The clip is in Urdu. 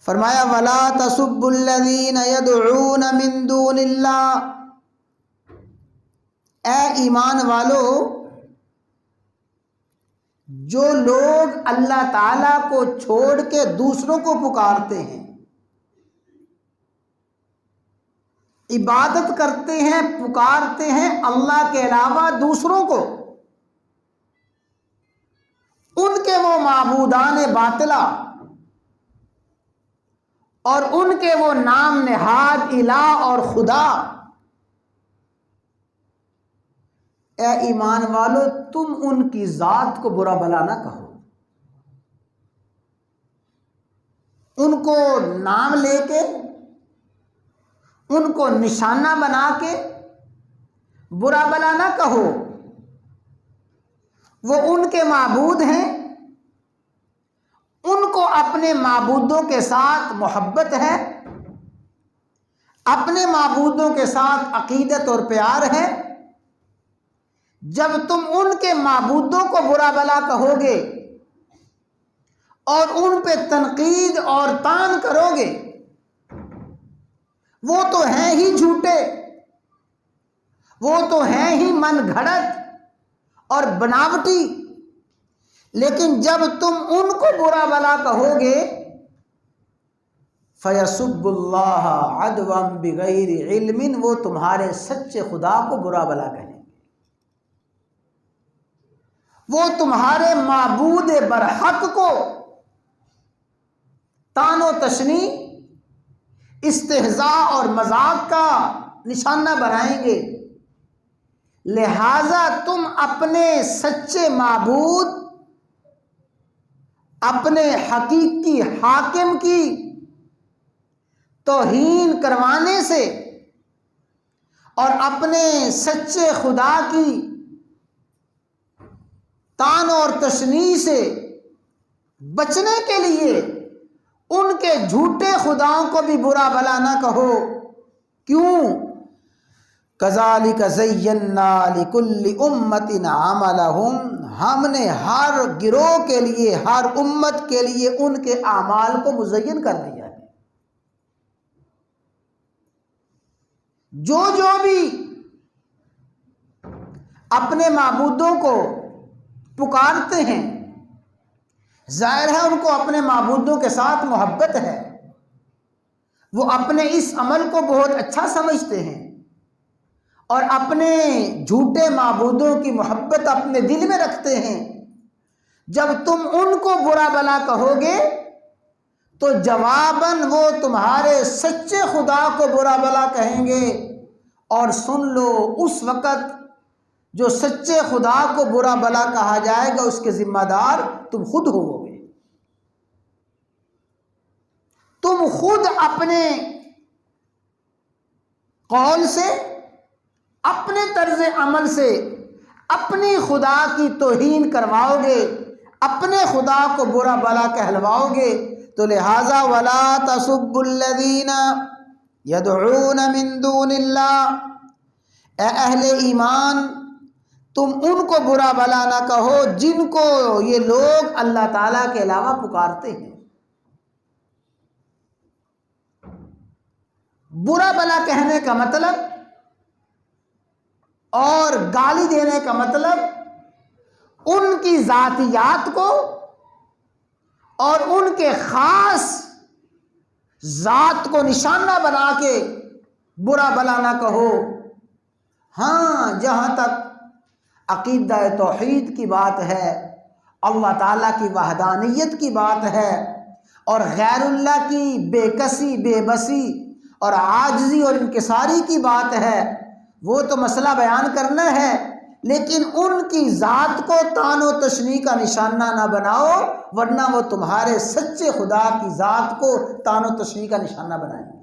فرمایا وَلَا تَسُبُّوا الَّذِينَ يَدْعُونَ مِن دُونِ اللَّهِ، اے ایمان والو، جو لوگ اللہ تعالیٰ کو چھوڑ کے دوسروں کو پکارتے ہیں، عبادت کرتے ہیں، پکارتے ہیں اللہ کے علاوہ دوسروں کو، ان کے وہ معبودان باطلہ اور ان کے وہ نام نہاد الہ اور خدا، اے ایمان والو تم ان کی ذات کو برا بھلا نہ کہو، ان کو نام لے کے، ان کو نشانہ بنا کے برا بھلا نہ کہو، وہ ان کے معبود ہیں، ان کو اپنے معبودوں کے ساتھ محبت ہے، اپنے معبودوں کے ساتھ عقیدت اور پیار ہے۔ جب تم ان کے معبودوں کو برا بھلا کہو گے اور ان پہ تنقید اور طعن کرو گے، وہ تو ہیں ہی جھوٹے، وہ تو ہیں ہی من گھڑت اور بناوٹی، لیکن جب تم ان کو برا بھلا کہو گے فَيَسُبُّ اللَّهَ عَدْوًا بِغَيْرِ عِلْمٍ، وہ تمہارے سچے خدا کو برا بھلا کہیں گے، وہ تمہارے معبود برحق کو طعن و تشنیع، استہزاء اور مذاق کا نشانہ بنائیں گے۔ لہذا تم اپنے سچے معبود، اپنے حقیقی حاکم کی توہین کروانے سے اور اپنے سچے خدا کی طعن اور تشنیع سے بچنے کے لیے ان کے جھوٹے خداؤں کو بھی برا بھلا نہ کہو۔ کیوں؟ کذالک زینا لکل امت عملہم، ہم نے ہر گروہ کے لیے، ہر امت کے لیے ان کے اعمال کو مزین کر دیا ہے۔ جو بھی اپنے معبودوں کو پکارتے ہیں، ظاہر ہے ان کو اپنے معبودوں کے ساتھ محبت ہے، وہ اپنے اس عمل کو بہت اچھا سمجھتے ہیں اور اپنے جھوٹے معبودوں کی محبت اپنے دل میں رکھتے ہیں۔ جب تم ان کو برا بھلا کہو گے تو جواباً وہ تمہارے سچے خدا کو برا بھلا کہیں گے، اور سن لو اس وقت جو سچے خدا کو برا بھلا کہا جائے گا اس کے ذمہ دار تم خود ہوو گے۔ تم خود اپنے قول سے، اپنے طرز عمل سے اپنی خدا کی توہین کرواؤ گے، اپنے خدا کو برا بھلا کہلواؤ گے۔ تو لہذا وَلَا تَسُبُّوا الَّذِينَ يَدْعُونَ مِن دُونِ اللَّهِ، اے اہل ایمان تم ان کو برا بھلا نہ کہو جن کو یہ لوگ اللہ تعالیٰ کے علاوہ پکارتے ہیں۔ برا بھلا کہنے کا مطلب اور گالی دینے کا مطلب ان کی ذاتیات کو اور ان کے خاص ذات کو نشانہ بنا کے برا بھلا نہ کہو۔ ہاں، جہاں تک عقیدہ توحید کی بات ہے، اللہ تعالیٰ کی وحدانیت کی بات ہے، اور غیر اللہ کی بے کسی، بے بسی اور عاجزی اور انکساری کی بات ہے، وہ تو مسئلہ بیان کرنا ہے، لیکن ان کی ذات کو طعن و تشنیع کا نشانہ نہ بناؤ، ورنہ وہ تمہارے سچے خدا کی ذات کو طعن و تشنیع کا نشانہ بنائیں۔